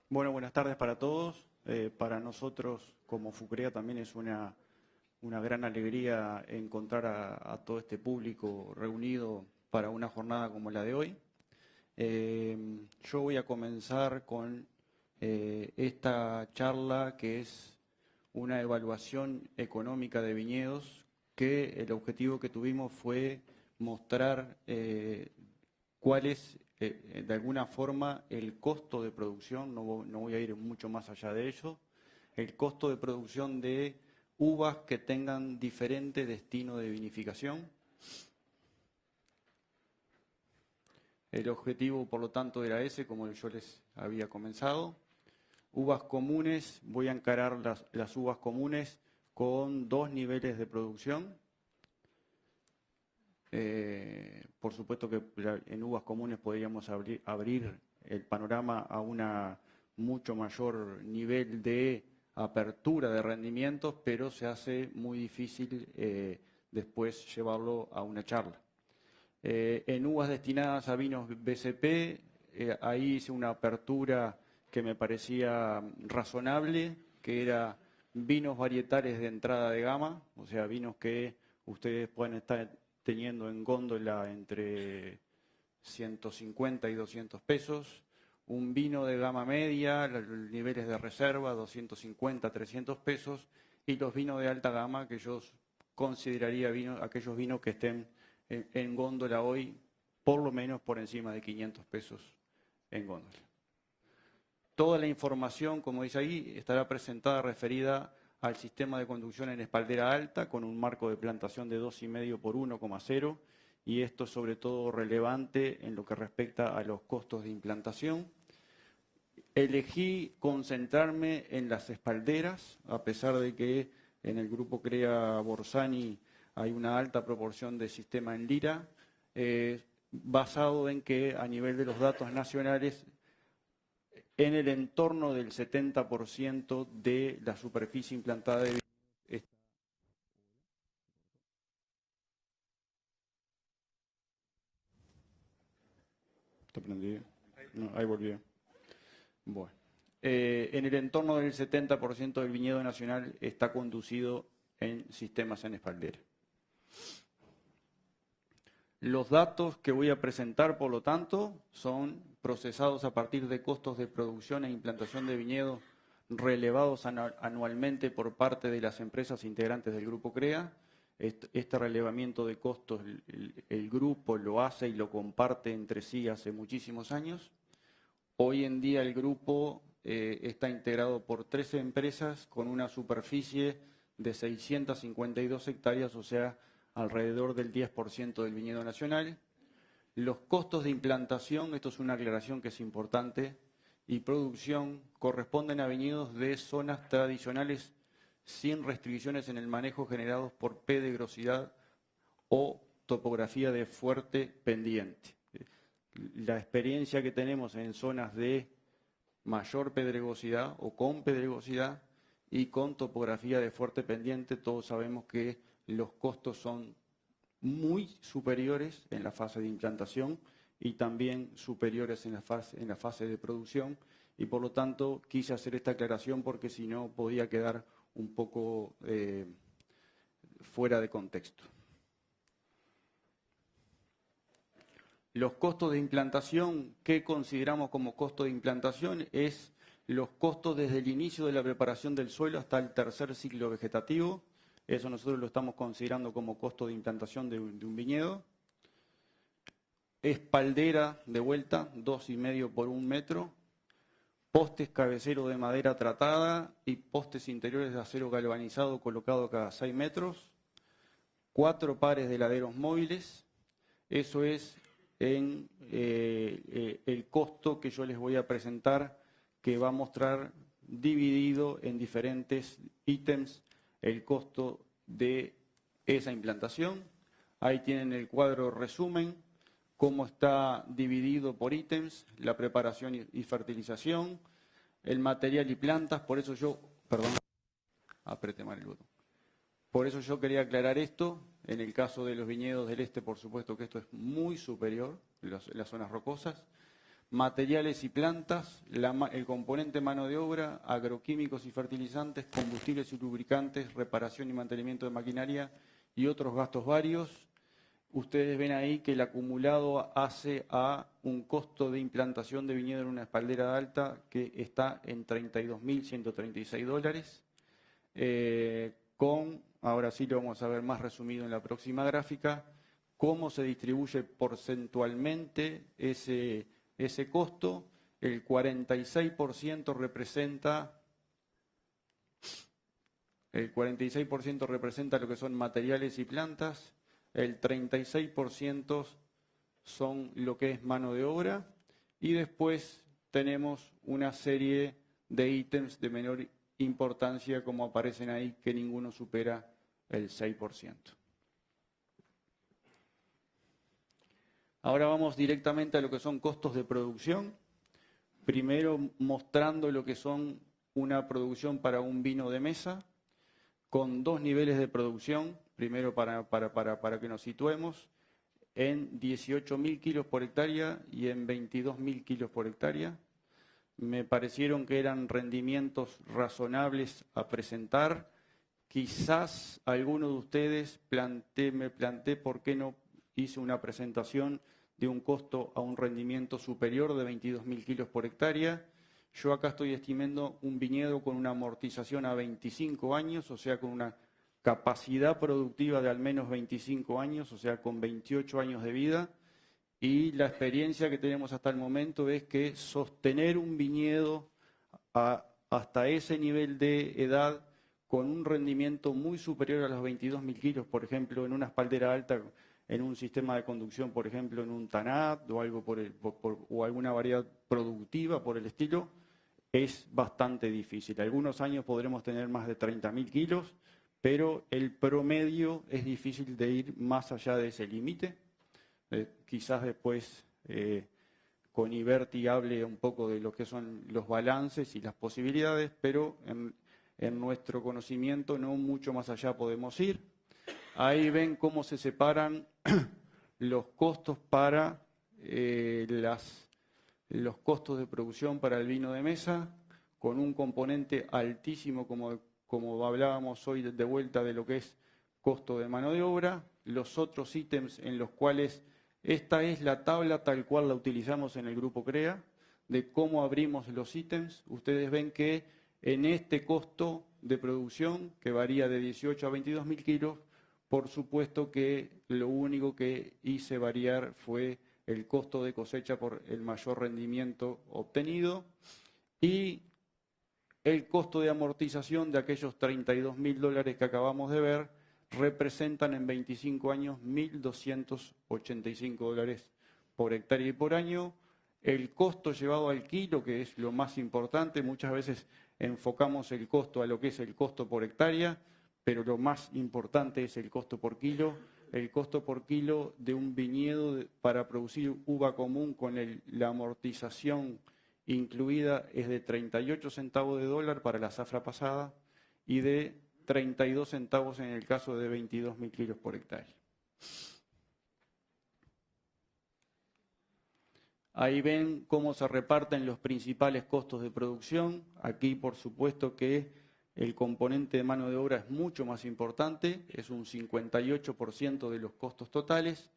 Bueno, buenas tardes para todos. Para nosotros, como FUCREA, también es una gran alegría encontrar a todo este público reunido para una jornada como la de hoy. Yo voy a comenzar con esta charla que es una evaluación económica de viñedos, que el objetivo que tuvimos fue mostrar cuál es, de alguna forma, el costo de producción, no voy a ir mucho más allá de ello, el costo de producción de uvas que tengan diferente destino de vinificación. El objetivo, por lo tanto, era ese, como yo les había comenzado. Uvas comunes, voy a encarar las uvas comunes con dos niveles de producción. Por supuesto que en uvas comunes podríamos abrir el panorama a una mucho mayor nivel de apertura de rendimientos, pero se hace muy difícil después llevarlo a una charla. En uvas destinadas a vinos BCP, ahí hice una apertura que me parecía razonable, que era vinos varietales de entrada de gama, o sea, vinos que ustedes pueden estar teniendo en góndola entre 150 y 200 pesos, un vino de gama media, niveles de reserva, 250, 300 pesos, y los vinos de alta gama, que yo consideraría aquellos vinos que estén en góndola hoy, por lo menos por encima de 500 pesos en góndola. Toda la información, como dice ahí, estará presentada referida al sistema de conducción en espaldera alta con un marco de plantación de 2,5 por 1,0, y esto es sobre todo relevante en lo que respecta a los costos de implantación. Elegí concentrarme en las espalderas, a pesar de que en el grupo CREA Borsani hay una alta proporción de sistema en lira, basado en que a nivel de los datos nacionales, en el entorno del 70% de la superficie implantada de está. ¿Está prendido? No, ahí volvió. Bueno. En el entorno del 70% del viñedo nacional está conducido en sistemas en espaldera. Los datos que voy a presentar, por lo tanto, son procesados a partir de costos de producción e implantación de viñedos relevados anualmente por parte de las empresas integrantes del Grupo CREA. Este relevamiento de costos el grupo lo hace y lo comparte entre sí hace muchísimos años. Hoy en día el grupo está integrado por 13 empresas con una superficie de 652 hectáreas, o sea, alrededor del 10% del viñedo nacional. Los costos de implantación, esto es una aclaración que es importante, y producción corresponden a viñedos de zonas tradicionales sin restricciones en el manejo generados por pedregosidad o topografía de fuerte pendiente. La experiencia que tenemos en zonas de mayor pedregosidad o con pedregosidad y con topografía de fuerte pendiente, todos sabemos que los costos son muy superiores en la fase de implantación y también superiores en la fase de producción, y por lo tanto quise hacer esta aclaración porque si no podía quedar un poco fuera de contexto. Los costos de implantación, ¿qué consideramos como costo de implantación? Es los costos desde el inicio de la preparación del suelo hasta el tercer ciclo vegetativo. Eso nosotros lo estamos considerando como costo de implantación de un viñedo. Espaldera de vuelta, 2,5 por 1 metro. Postes cabeceros de madera tratada y postes interiores de acero galvanizado colocado cada 6 metros. 4 pares de laderos móviles. Eso es en el costo que yo les voy a presentar, que va a mostrar dividido en diferentes ítems el costo de esa implantación. Ahí tienen el cuadro resumen, cómo está dividido por ítems, la preparación y fertilización, el material y plantas. Por eso yo, perdón, apreté mal el botón. Por eso yo quería aclarar esto. En el caso de los viñedos del este, por supuesto que esto es muy superior, las zonas rocosas. materiales y plantas, el componente mano de obra, agroquímicos y fertilizantes, combustibles y lubricantes, reparación y mantenimiento de maquinaria y otros gastos varios. Ustedes ven ahí que el acumulado hace a un costo de implantación de viñedo en una espaldera de alta que está en $32.136. Ahora sí lo vamos a ver más resumido en la próxima gráfica, cómo se distribuye porcentualmente ese costo. El 46% representa lo que son materiales y plantas, el 36% son lo que es mano de obra y después tenemos una serie de ítems de menor importancia como aparecen ahí, que ninguno supera el 6%. Ahora vamos directamente a lo que son costos de producción. Primero mostrando lo que son una producción para un vino de mesa, con dos niveles de producción. Primero para que nos situemos, en 18.000 kilos por hectárea y en 22.000 kilos por hectárea. Me parecieron que eran rendimientos razonables a presentar. Quizás alguno de ustedes me planteé por qué no hice una presentación de un costo a un rendimiento superior de 22.000 kilos por hectárea. Yo acá estoy estimando un viñedo con una amortización a 25 años, o sea, con una capacidad productiva de al menos 25 años, o sea, con 28 años de vida. Y la experiencia que tenemos hasta el momento es que sostener un viñedo hasta ese nivel de edad con un rendimiento muy superior a los 22.000 kilos, por ejemplo, en una espaldera alta, en un sistema de conducción, por ejemplo, en un TANAP o algo o alguna variedad productiva por el estilo, es bastante difícil. Algunos años podremos tener más de 30.000 kilos, pero el promedio es difícil de ir más allá de ese límite. Quizás después con Iberti hable un poco de lo que son los balances y las posibilidades, pero en nuestro conocimiento no mucho más allá podemos ir. Ahí ven cómo se separan los costos para los costos de producción para el vino de mesa, con un componente altísimo, como hablábamos hoy de vuelta de lo que es costo de mano de obra, los otros ítems en los cuales esta es la tabla tal cual la utilizamos en el grupo CREA, de cómo abrimos los ítems. Ustedes ven que en este costo de producción, que varía de 18 a 22.000 kilos, por supuesto que lo único que hice variar fue el costo de cosecha por el mayor rendimiento obtenido y el costo de amortización de aquellos $32.000 que acabamos de ver representan en 25 años $1.285 por hectárea y por año. El costo llevado al kilo, que es lo más importante, muchas veces enfocamos el costo a lo que es el costo por hectárea, pero lo más importante es el costo por kilo. El costo por kilo de un viñedo para producir uva común con la amortización incluida es de 38 centavos de dólar para la zafra pasada y de 32 centavos en el caso de 22.000 kilos por hectárea. Ahí ven cómo se reparten los principales costos de producción. Aquí, por supuesto, que el componente de mano de obra es mucho más importante, es un 58% de los costos totales.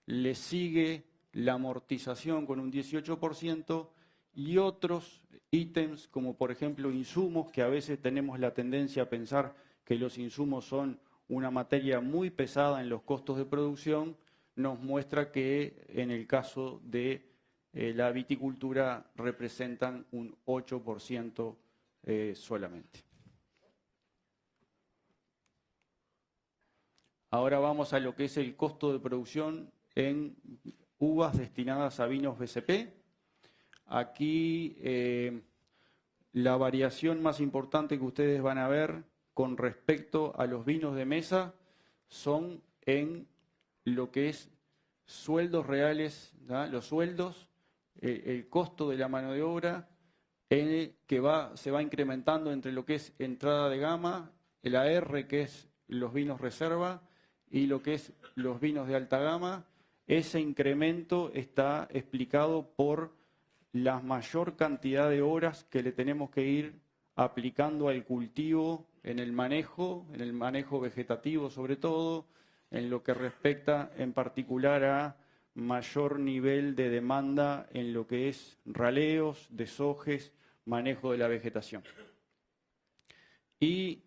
Le sigue la amortización con un 18% y otros ítems, como por ejemplo insumos, que a veces tenemos la tendencia a pensar que los insumos son una materia muy pesada en los costos de producción, nos muestra que en el caso de la viticultura representan un 8% solamente. Ahora vamos a lo que es el costo de producción en uvas destinadas a vinos BCP. Aquí la variación más importante que ustedes van a ver con respecto a los vinos de mesa son en lo que es sueldos reales, ¿no? Los sueldos, el costo de la mano de obra, que se va incrementando entre lo que es entrada de gama, el AR, que es los vinos reserva, y lo que es los vinos de alta gama. Ese incremento está explicado por la mayor cantidad de horas que le tenemos que ir aplicando al cultivo en el manejo vegetativo sobre todo, en lo que respecta en particular a mayor nivel de demanda en lo que es raleos, deshojes, manejo de la vegetación. Y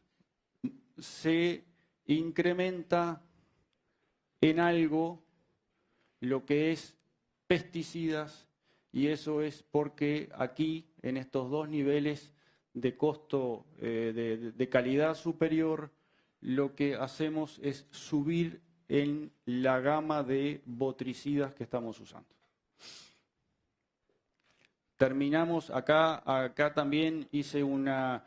se incrementa en algo lo que es pesticidas, y eso es porque aquí, en estos dos niveles de costo de calidad superior, lo que hacemos es subir en la gama de botricidas que estamos usando. Terminamos acá también hice una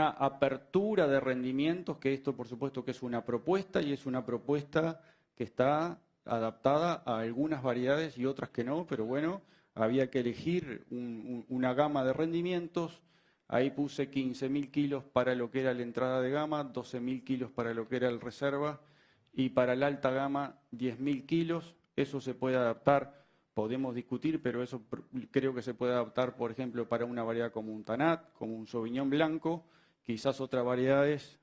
apertura de rendimientos, que esto por supuesto que es una propuesta, y es una propuesta que está adaptada a algunas variedades y otras que no, pero bueno, había que elegir una gama de rendimientos. Ahí puse 15.000 kilos para lo que era la entrada de gama, 12.000 kilos para lo que era el reserva, y para la alta gama 10.000 kilos. Eso se puede adaptar, podemos discutir, pero eso creo que se puede adaptar, por ejemplo, para una variedad como un Tanat, como un Sauvignon Blanco. Quizás otras variedades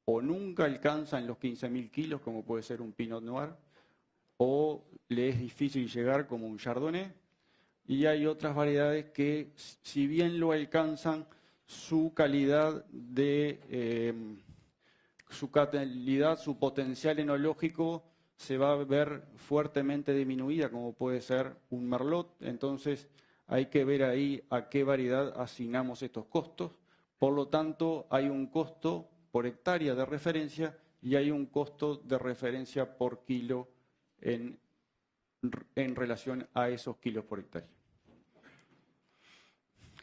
o nunca alcanzan los 15.000 kilos, como puede ser un Pinot Noir, o le es difícil llegar, como un Chardonnay. Y hay otras variedades que, si bien lo alcanzan, su calidad, su potencial enológico se va a ver fuertemente disminuida, como puede ser un Merlot. Entonces hay que ver ahí a qué variedad asignamos estos costos. Por lo tanto, hay un costo por hectárea de referencia y hay un costo de referencia por kilo en relación a esos kilos por hectárea.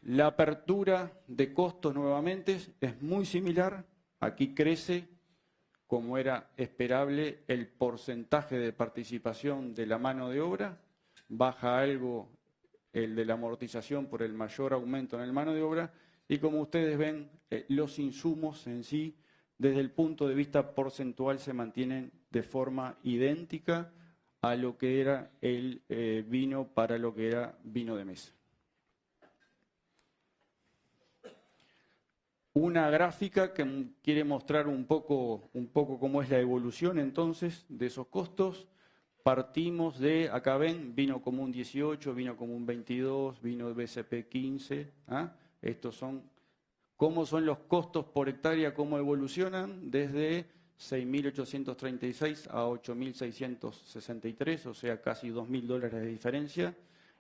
La apertura de costos nuevamente es muy similar. Aquí crece, como era esperable, el porcentaje de participación de la mano de obra. Baja algo el de la amortización por el mayor aumento en la mano de obra. Y como ustedes ven, los insumos en sí, desde el punto de vista porcentual, se mantienen de forma idéntica a lo que era el vino para lo que era vino de mesa. Una gráfica que quiere mostrar un poco cómo es la evolución entonces de esos costos. Partimos de, acá ven, vino común 18, vino común 22, vino BCP 15. Estos son, cómo son los costos por hectárea, cómo evolucionan desde 6.836 a 8.663, o sea, casi $2.000 de diferencia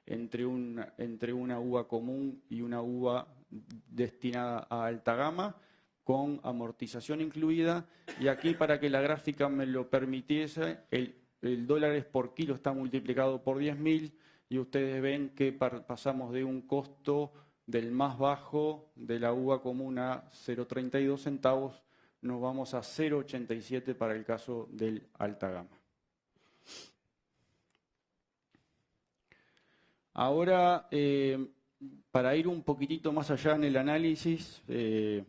entre una uva común y una uva destinada a alta gama, con amortización incluida. Y aquí, para que la gráfica me lo permitiese, el dólares por kilo está multiplicado por 10.000 y ustedes ven que pasamos de un costo del más bajo de la uva común a 0,32 centavos, nos vamos a 0,87 para el caso del alta gama. Ahora, para ir un poquitito más allá en el análisis de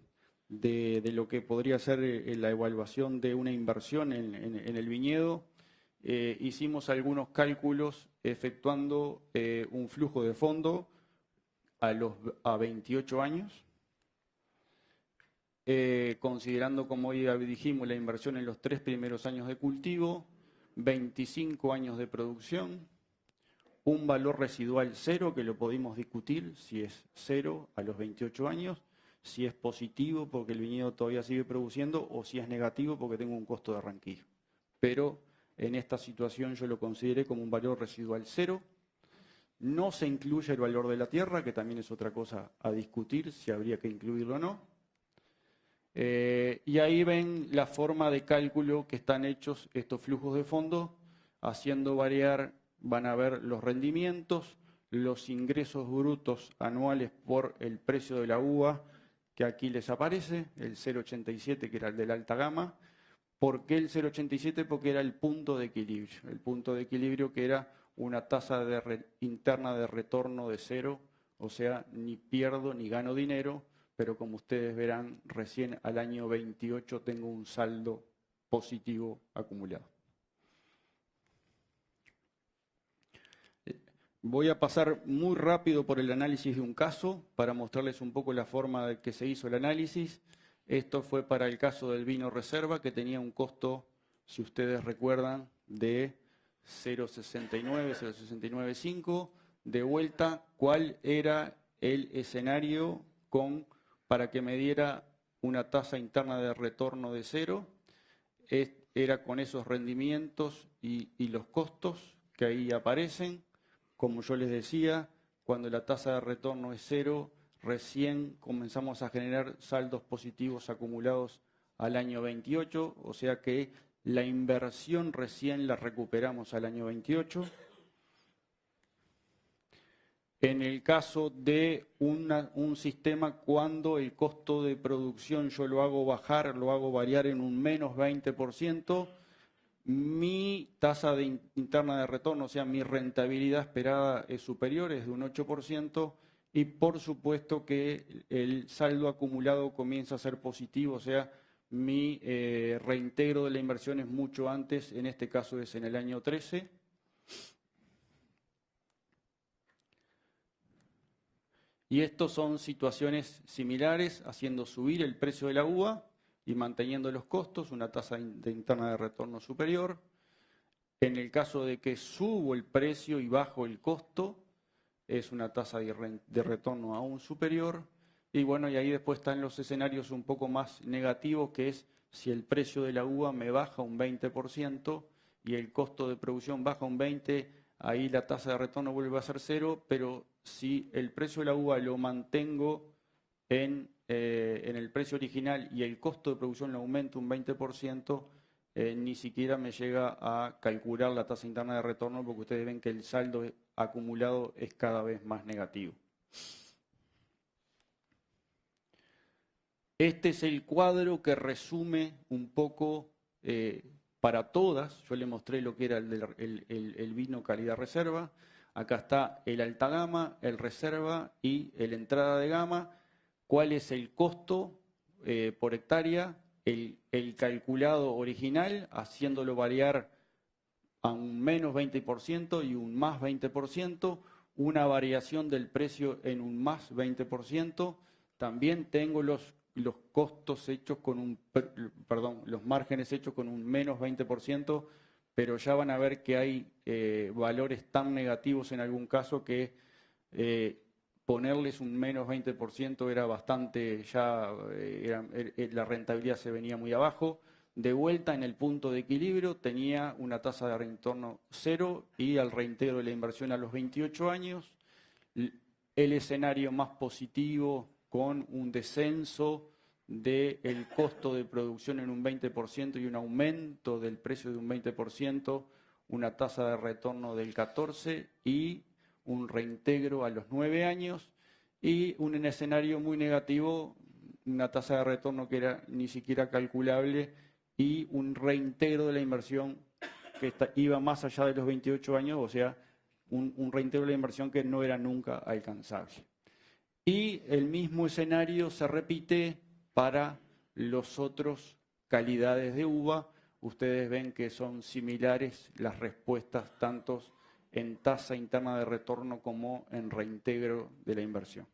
lo que podría ser la evaluación de una inversión en el viñedo, hicimos algunos cálculos efectuando un flujo de fondo a 28 años, considerando, como ya dijimos, la inversión en los 3 primeros años de cultivo, 25 años de producción, un valor residual 0, que lo podemos discutir si es 0 a los 28 años, si es positivo porque el viñedo todavía sigue produciendo, o si es negativo porque tengo un costo de arranquillo. Pero en esta situación yo lo consideré como un valor residual 0. No se incluye el valor de la tierra, que también es otra cosa a discutir, si habría que incluirlo o no. Y ahí ven la forma de cálculo que están hechos estos flujos de fondo, haciendo variar, van a ver los rendimientos, los ingresos brutos anuales por el precio de la uva, que aquí les aparece, el 0,87, que era el de la alta gama. ¿Por qué el 0,87? Porque era el punto de equilibrio. El punto de equilibrio, que era una tasa interna de retorno de 0, o sea, ni pierdo ni gano dinero, pero como ustedes verán, recién al año 28 tengo un saldo positivo acumulado. Voy a pasar muy rápido por el análisis de un caso para mostrarles un poco la forma de que se hizo el análisis. Esto fue para el caso del vino reserva, que tenía un costo, si ustedes recuerdan, de 0,69, 0,695. De vuelta, ¿cuál era el escenario para que me diera una tasa interna de retorno de 0? Era con esos rendimientos y los costos que ahí aparecen. Como yo les decía, cuando la tasa de retorno es 0, recién comenzamos a generar saldos positivos acumulados al año 28, o sea que la inversión recién la recuperamos al año 28. En el caso de un sistema, cuando el costo de producción yo lo hago bajar, lo hago variar en un menos 20%, mi tasa interna de retorno, o sea, mi rentabilidad esperada es superior, es de un 8%, y por supuesto que el saldo acumulado comienza a ser positivo, o sea, mi reintegro de la inversión es mucho antes, en este caso es en el año 13. Y estos son situaciones similares, haciendo subir el precio de la uva y manteniendo los costos, una tasa interna de retorno superior. En el caso de que subo el precio y bajo el costo, es una tasa de retorno aún superior. Y bueno, y ahí después están los escenarios un poco más negativos, que es si el precio de la uva me baja un 20% y el costo de producción baja un 20%, ahí la tasa de retorno vuelve a ser 0, pero si el precio de la uva lo mantengo en el precio original y el costo de producción lo aumento un 20%, ni siquiera me llega a calcular la tasa interna de retorno, porque ustedes ven que el saldo acumulado es cada vez más negativo. Este es el cuadro que resume un poco para todas. Yo le mostré lo que era el vino calidad reserva. Acá está el alta gama, el reserva y el entrada de gama. ¿Cuál es el costo por hectárea? El calculado original, haciéndolo variar a un menos 20% y un más 20%, una variación del precio en un más 20%. También tengo los costos hechos con los márgenes hechos con un menos 20%, pero ya van a ver que hay valores tan negativos en algún caso que ponerles un menos 20% era bastante, la rentabilidad se venía muy abajo. De vuelta en el punto de equilibrio tenía una tasa de retorno 0 y al reintegro de la inversión a los 28 años. El escenario más positivo con un descenso del costo de producción en un 20% y un aumento del precio de un 20%, una tasa de retorno del 14% y un reintegro a los 9 años, y un escenario muy negativo, una tasa de retorno que era ni siquiera calculable y un reintegro de la inversión que iba más allá de los 28 años, o sea, un reintegro de la inversión que no era nunca alcanzable. Y el mismo escenario se repite para los otros calidades de uva. Ustedes ven que son similares las respuestas tanto en tasa interna de retorno como en reintegro de la inversión.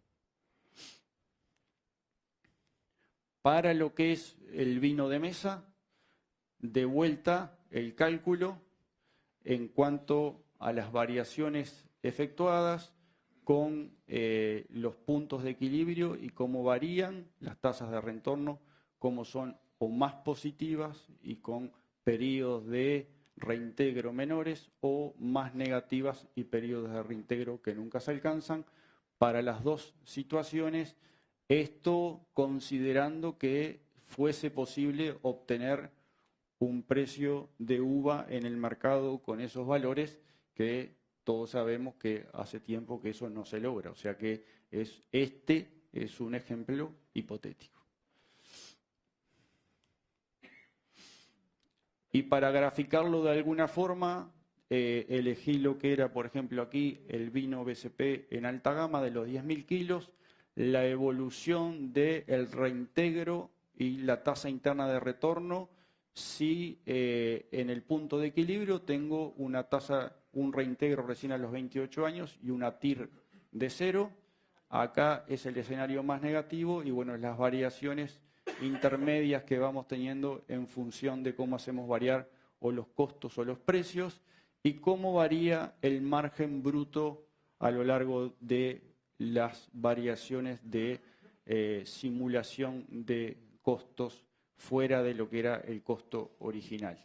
Para lo que es el vino de mesa, de vuelta el cálculo en cuanto a las variaciones efectuadas con los puntos de equilibrio y cómo varían las tasas de retorno, cómo son o más positivas y con periodos de reintegro menores o más negativas y periodos de reintegro que nunca se alcanzan. Para las dos situaciones, esto considerando que fuese posible obtener un precio de uva en el mercado con esos valores, que todos sabemos que hace tiempo que eso no se logra. O sea que este es un ejemplo hipotético. Y para graficarlo de alguna forma, elegí lo que era, por ejemplo, aquí el vino BCP en alta gama de los 10.000 kilos, la evolución del reintegro y la tasa interna de retorno, si en el punto de equilibrio tengo una tasa un reintegro recién a los 28 años y una TIR de 0. Acá es el escenario más negativo y bueno, las variaciones intermedias que vamos teniendo en función de cómo hacemos variar o los costos o los precios y cómo varía el margen bruto a lo largo de las variaciones de simulación de costos fuera de lo que era el costo original.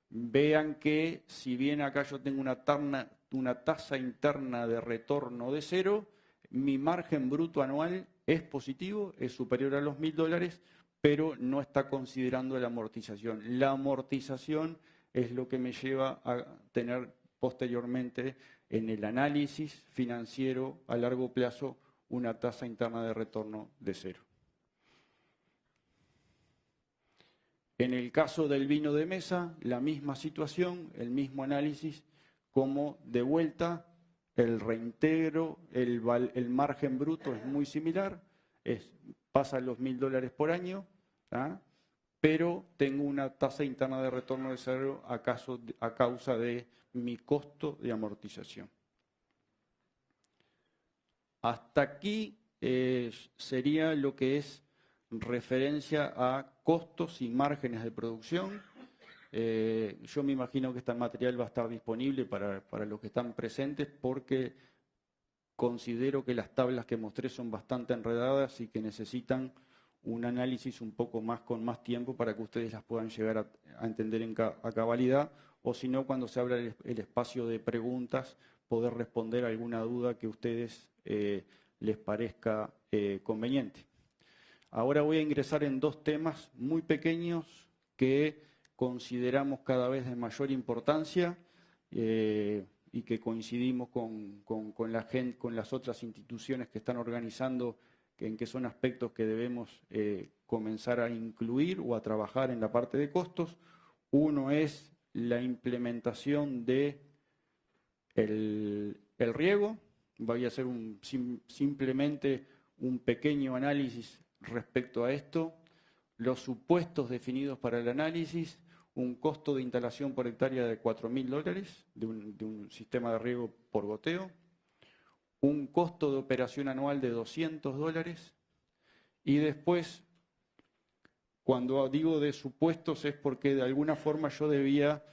Vean que si bien acá yo tengo una tasa interna de retorno de 0, mi margen bruto anual es positivo, es superior a los $1.000, pero no está considerando la amortización. La amortización es lo que me lleva a tener posteriormente en el análisis financiero a largo plazo una tasa interna de retorno de 0. En el caso del vino de mesa, la misma situación, el mismo análisis, como de vuelta el reintegro, el margen bruto es muy similar, pasa los $1.000 por año, pero tengo una tasa interna de retorno de 0 a causa de mi costo de amortización. Hasta aquí sería lo que es referencia a costos y márgenes de producción. Yo me imagino que este material va a estar disponible para los que están presentes porque considero que las tablas que mostré son bastante enredadas y que necesitan un análisis un poco más con más tiempo para que ustedes las puedan llegar a entender a cabalidad, o si no, cuando se abra el espacio de preguntas, poder responder alguna duda que a ustedes les parezca conveniente. Ahora voy a ingresar en dos temas muy pequeños que consideramos cada vez de mayor importancia y que coincidimos con las otras instituciones que están organizando en que son aspectos que debemos comenzar a incluir o a trabajar en la parte de costos. Uno es la implementación de el riego. Voy a hacer simplemente un pequeño análisis respecto a esto. Los supuestos definidos para el análisis, un costo de instalación por hectárea de $4.000 de un sistema de riego por goteo, un costo de operación anual de $200 y después, cuando digo de supuestos es porque de alguna forma yo debía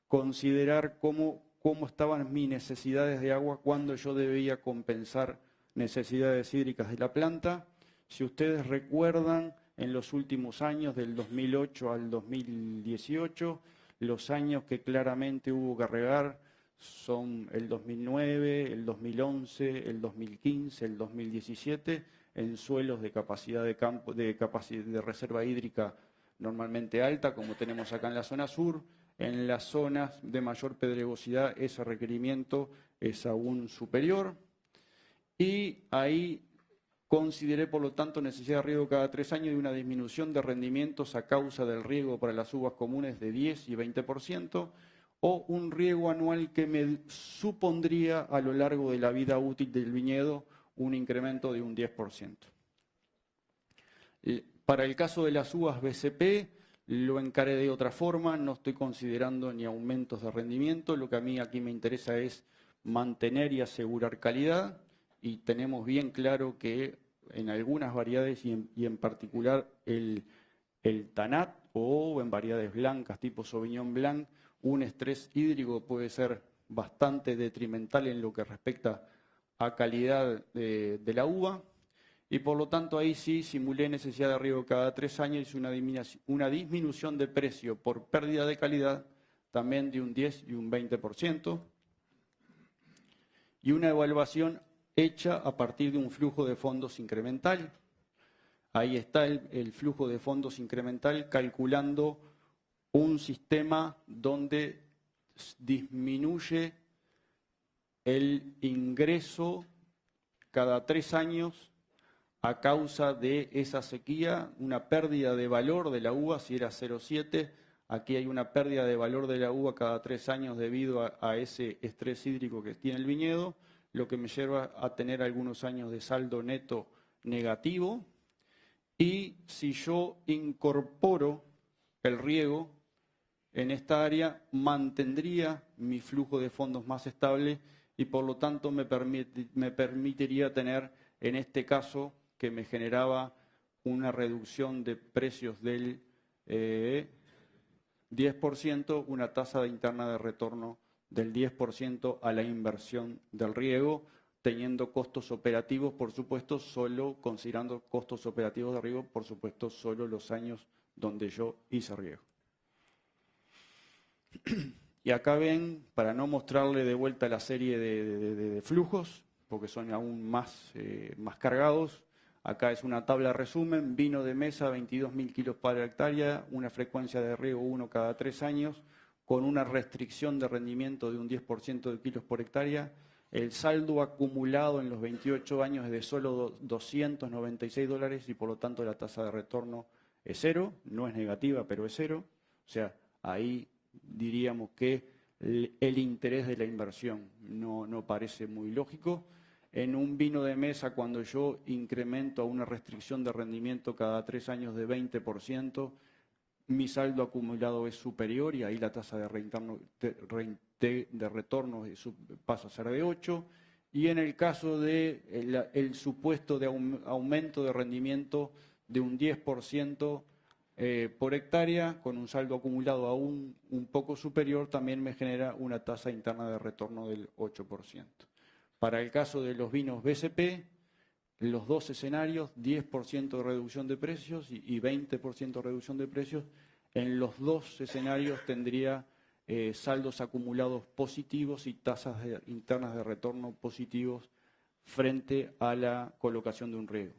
considerar cómo estaban mis necesidades de agua, cuándo yo debía compensar necesidades hídricas de la planta. Si ustedes recuerdan, en los últimos años, del 2008 al 2018, los años que claramente hubo que regar son el 2009, el 2011, el 2015, el 2017, en suelos de capacidad de campo, de reserva hídrica normalmente alta, como tenemos acá en la zona sur. En las zonas de mayor pedregosidad ese requerimiento es aún superior. Y ahí consideré, por lo tanto, necesidad de riego cada 3 años y una disminución de rendimientos a causa del riego para las uvas comunes de 10 y 20%, o un riego anual que me supondría a lo largo de la vida útil del viñedo un incremento de un 10%. Para el caso de las uvas BCP, lo encaré de otra forma, no estoy considerando ni aumentos de rendimiento, lo que a mí aquí me interesa es mantener y asegurar calidad, y tenemos bien claro que en algunas variedades y en particular el Tanat o en variedades blancas tipo Sauvignon Blanc, un estrés hídrico puede ser bastante detrimental en lo que respecta a calidad de la uva, y por lo tanto ahí sí simulé necesidad de riego cada 3 años y una disminución de precio por pérdida de calidad también de un 10 y un 20%, y una evaluación hecha a partir de un flujo de fondos incremental. Ahí está el flujo de fondos incremental calculando un sistema donde disminuye el ingreso cada 3 años a causa de esa sequía, una pérdida de valor de la uva. Si era 0,7, aquí hay una pérdida de valor de la uva cada 3 años debido a ese estrés hídrico que tiene el viñedo, lo que me lleva a tener algunos años de saldo neto negativo. Y si yo incorporo el riego, en esta área mantendría mi flujo de fondos más estable y por lo tanto me permitiría tener, en este caso, que me generaba una reducción de precios del 10%, una tasa interna de retorno del 10% a la inversión del riego, teniendo costos operativos, por supuesto, solo considerando costos operativos de riego, por supuesto, solo los años donde yo hice riego. Y acá ven, para no mostrarle de vuelta la serie de flujos, porque son aún más cargados, acá es una tabla de resumen: vino de mesa 22.000 kilos por hectárea, una frecuencia de riego 1 cada 3 años, con una restricción de rendimiento de un 10% de kilos por hectárea. El saldo acumulado en los 28 años es de solo $296 y por lo tanto la tasa de retorno es cero, no es negativa, pero es cero. O sea, ahí diríamos que el interés de la inversión no parece muy lógico. En un vino de mesa, cuando yo incremento a una restricción de rendimiento cada 3 años de 20%, mi saldo acumulado es superior y ahí la tasa de retorno pasa a ser de 8. Y en el caso de el supuesto de aumento de rendimiento de un 10% por hectárea, con un saldo acumulado aún un poco superior, también me genera una tasa interna de retorno del 8%. Para el caso de los vinos BCP, los dos escenarios, 10% de reducción de precios y 20% de reducción de precios, en los dos escenarios tendría saldos acumulados positivos y tasas internas de retorno positivos frente a la colocación de un riego.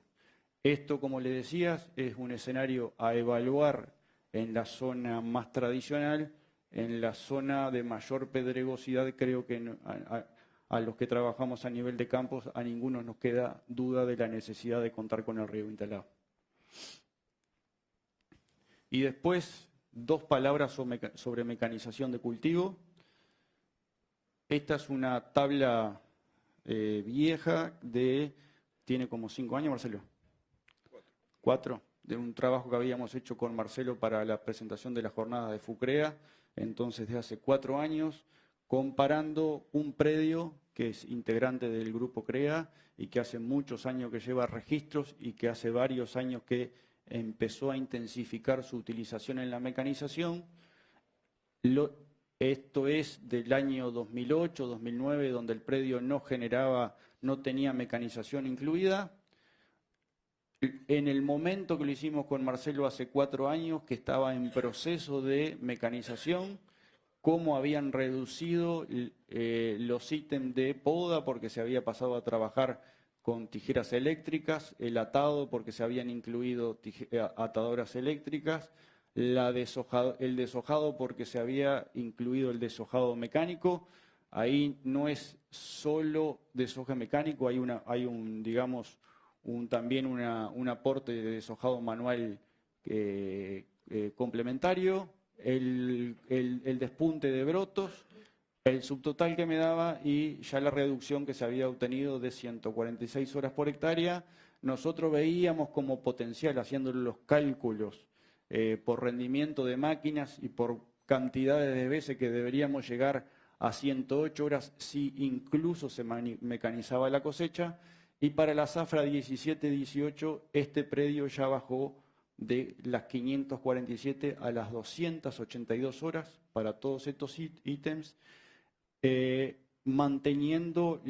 Esto, como le decías, es un escenario a evaluar en la zona más tradicional. En la zona de mayor pedregosidad, creo que a los que trabajamos a nivel de campos, a ninguno nos queda duda de la necesidad de contar con el riego instalado. Y después, 2 palabras sobre mecanización de cultivo. Esta es una tabla vieja tiene como 5 años, Marcelo. 4, de un trabajo que habíamos hecho con Marcelo para la presentación de la jornada de FUCREA, entonces de hace 4 años, comparando un predio que es integrante del grupo CREA y que hace muchos años que lleva registros y que hace varios años que empezó a intensificar su utilización en la mecanización. Esto es del año 2008, 2009, donde el predio no tenía mecanización incluida. En el momento que lo hicimos con Marcelo hace 4 años, que estaba en proceso de mecanización, cómo habían reducido los ítems de poda porque se había pasado a trabajar con tijeras eléctricas, el atado porque se habían incluido atadoras eléctricas, el deshojado porque se había incluido el deshojado mecánico. Ahí no es solo deshoje mecánico, hay también un aporte de deshojado manual complementario, el despunte de brotos, el subtotal que me daba y ya la reducción que se había obtenido de 146 horas por hectárea. Nosotros veíamos como potencial, haciendo los cálculos por rendimiento de máquinas y por cantidades de veces que deberíamos llegar a 108 horas si incluso se mecanizaba la cosecha. Y para la zafra 17-18, este predio ya bajó de las 547 a las 282 horas para todos estos ítems, manteniendo,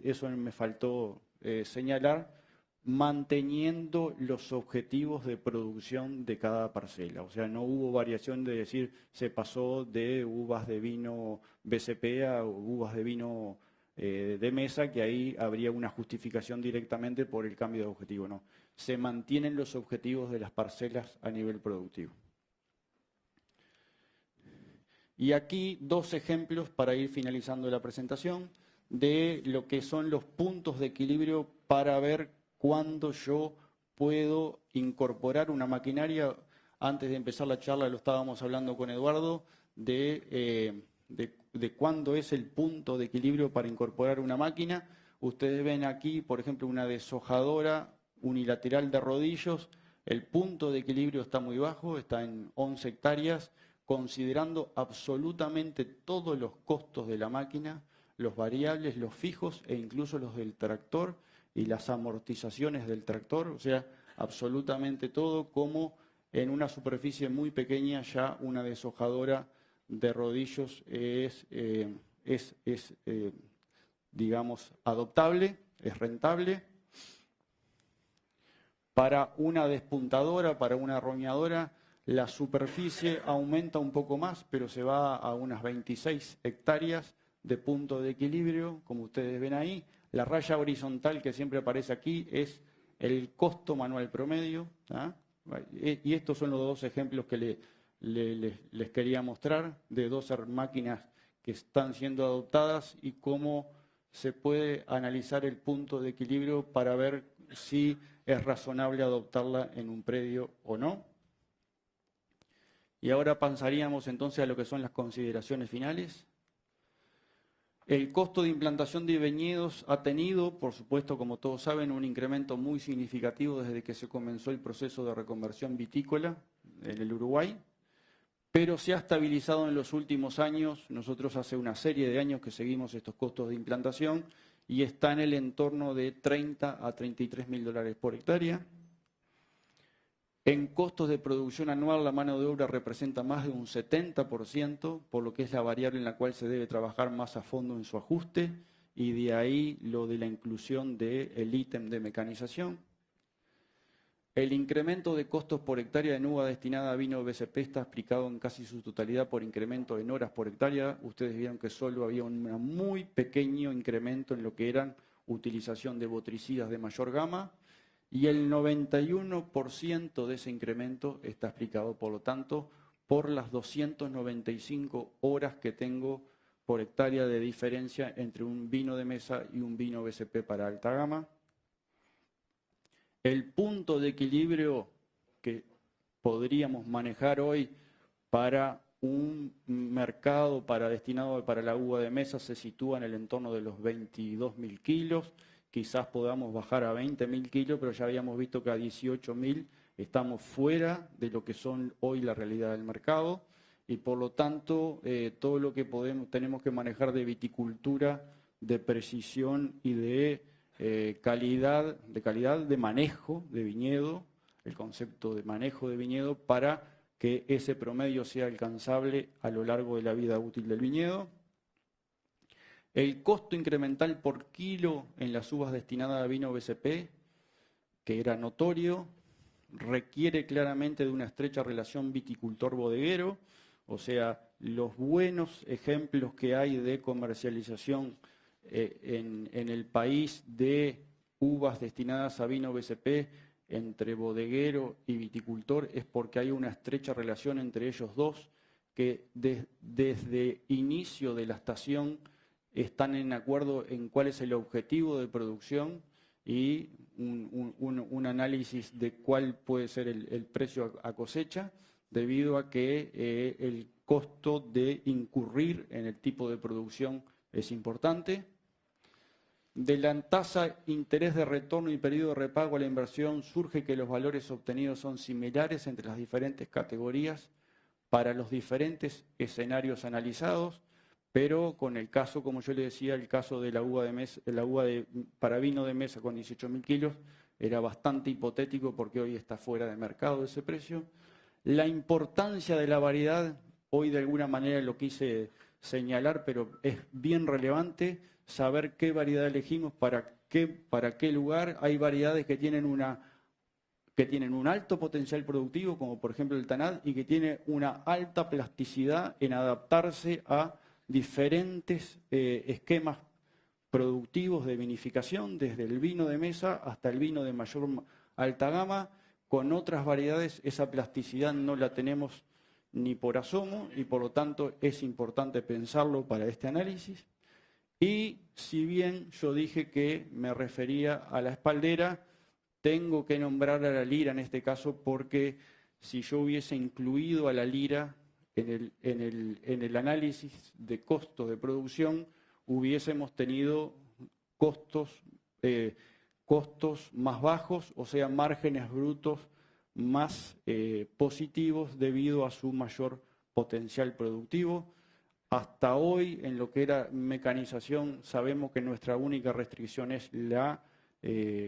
eso me faltó señalar, manteniendo los objetivos de producción de cada parcela. O sea, no hubo variación de decir se pasó de uvas de vino BCP a uvas de vino de mesa, que ahí habría una justificación directamente por el cambio de objetivo. No, se mantienen los objetivos de las parcelas a nivel productivo. Y aquí 2 ejemplos para ir finalizando la presentación de lo que son los puntos de equilibrio para ver cuándo yo puedo incorporar una maquinaria. Antes de empezar la charla lo estábamos hablando con Eduardo de cuándo es el punto de equilibrio para incorporar una máquina. Ustedes ven aquí, por ejemplo, una deshojadora unilateral de rodillos. El punto de equilibrio está muy bajo, está en 11 hectáreas, considerando absolutamente todos los costos de la máquina, los variables, los fijos e incluso los del tractor y las amortizaciones del tractor, o sea, absolutamente todo, como en una superficie muy pequeña ya una deshojadora de rodillos digamos, adoptable, es rentable. Para una despuntadora, para una roñadora, la superficie aumenta un poco más, pero se va a unas 26 hectáreas de punto de equilibrio, como ustedes ven ahí. La raya horizontal que siempre aparece aquí es el costo manual promedio. ¿Ah? Y estos son los dos ejemplos que les quería mostrar, de dos máquinas que están siendo adoptadas y cómo se puede analizar el punto de equilibrio para ver si es razonable adoptarla en un predio o no. Y ahora pasaríamos entonces a lo que son las consideraciones finales. El costo de implantación de viñedos ha tenido, por supuesto, como todos saben, un incremento muy significativo desde que se comenzó el proceso de reconversión vitícola en el Uruguay, pero se ha estabilizado en los últimos años. Nosotros hace una serie de años que seguimos estos costos de implantación y está en el entorno de 30 a 33 mil dólares por hectárea. En costos de producción anual, la mano de obra representa más de un 70%, por lo que es la variable en la cual se debe trabajar más a fondo en su ajuste, y de ahí lo de la inclusión del ítem de mecanización. El incremento de costos por hectárea en uva destinada a vino BCP está explicado en casi su totalidad por incremento en horas por hectárea. Ustedes vieron que solo había un muy pequeño incremento en lo que eran utilización de botricidas de mayor gama, y el 91% de ese incremento está explicado, por lo tanto, por las 295 horas que tengo por hectárea de diferencia entre un vino de mesa y un vino BCP para alta gama. El punto de equilibrio que podríamos manejar hoy para un mercado destinado para la uva de mesa se sitúa en el entorno de los 22.000 kilos. Quizás podamos bajar a 20.000 kilos, pero ya habíamos visto que a 18.000 estamos fuera de lo que son hoy la realidad del mercado, y por lo tanto todo lo que tenemos que manejar de viticultura, de precisión y de calidad de manejo de viñedo, el concepto de manejo de viñedo para que ese promedio sea alcanzable a lo largo de la vida útil del viñedo. El costo incremental por kilo en las uvas destinadas a vino BCP, que era notorio, requiere claramente de una estrecha relación viticultor-bodeguero, o sea, los buenos ejemplos que hay de comercialización en el país de uvas destinadas a vino BCP entre bodeguero y viticultor es porque hay una estrecha relación entre ellos dos, que desde inicio de la estación están en acuerdo en cuál es el objetivo de producción y un análisis de cuál puede ser el precio a cosecha, debido a que el costo de incurrir en el tipo de producción es importante. De la tasa interés de retorno y periodo de repago a la inversión surge que los valores obtenidos son similares entre las diferentes categorías para los diferentes escenarios analizados, pero con el caso, como yo le decía, el caso de la uva para vino de mesa con 18.000 kilos era bastante hipotético porque hoy está fuera de mercado ese precio. La importancia de la variedad, hoy de alguna manera lo quise señalar, pero es bien relevante saber qué variedad elegimos para qué lugar. Hay variedades que tienen un alto potencial productivo, como por ejemplo el Tanat, y que tiene una alta plasticidad en adaptarse a diferentes esquemas productivos de vinificación, desde el vino de mesa hasta el vino de mayor alta gama. Con otras variedades esa plasticidad no la tenemos ni por asomo, y por lo tanto es importante pensarlo para este análisis. Y si bien yo dije que me refería a la espaldera, tengo que nombrar a la lira en este caso, porque si yo hubiese incluido a la lira en el análisis de costos de producción, hubiésemos tenido costos más bajos, o sea, márgenes brutos más positivos debido a su mayor potencial productivo. Hasta hoy, en lo que era mecanización, sabemos que nuestra única restricción es la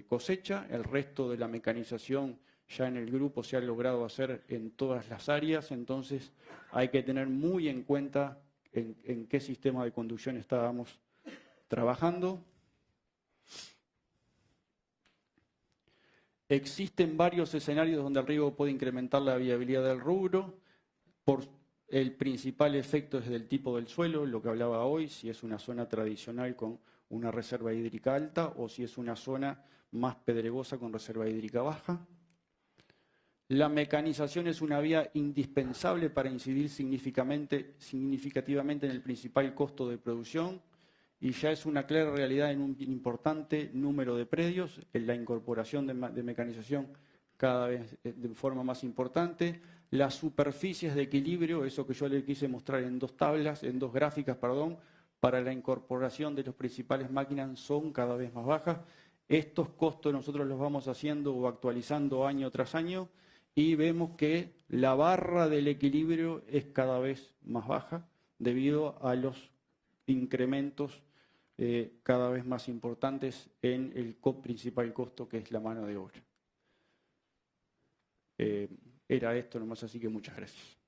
cosecha. El resto de la mecanización ya en el grupo se ha logrado hacer en todas las áreas, entonces hay que tener muy en cuenta en qué sistema de conducción estábamos trabajando. Existen varios escenarios donde el riego puede incrementar la viabilidad del rubro. El principal efecto es del tipo del suelo, lo que hablaba hoy, si es una zona tradicional con una reserva hídrica alta o si es una zona más pedregosa con reserva hídrica baja. La mecanización es una vía indispensable para incidir significativamente en el principal costo de producción y ya es una clara realidad en un importante número de predios, en la incorporación de mecanización cada vez de forma más importante. Las superficies de equilibrio, eso que yo le quise mostrar en dos gráficas, para la incorporación de las principales máquinas son cada vez más bajas. Estos costos nosotros los vamos haciendo o actualizando año tras año y vemos que la barra del equilibrio es cada vez más baja debido a los incrementos cada vez más importantes en el principal costo que es la mano de obra. Era esto nomás, así que muchas gracias.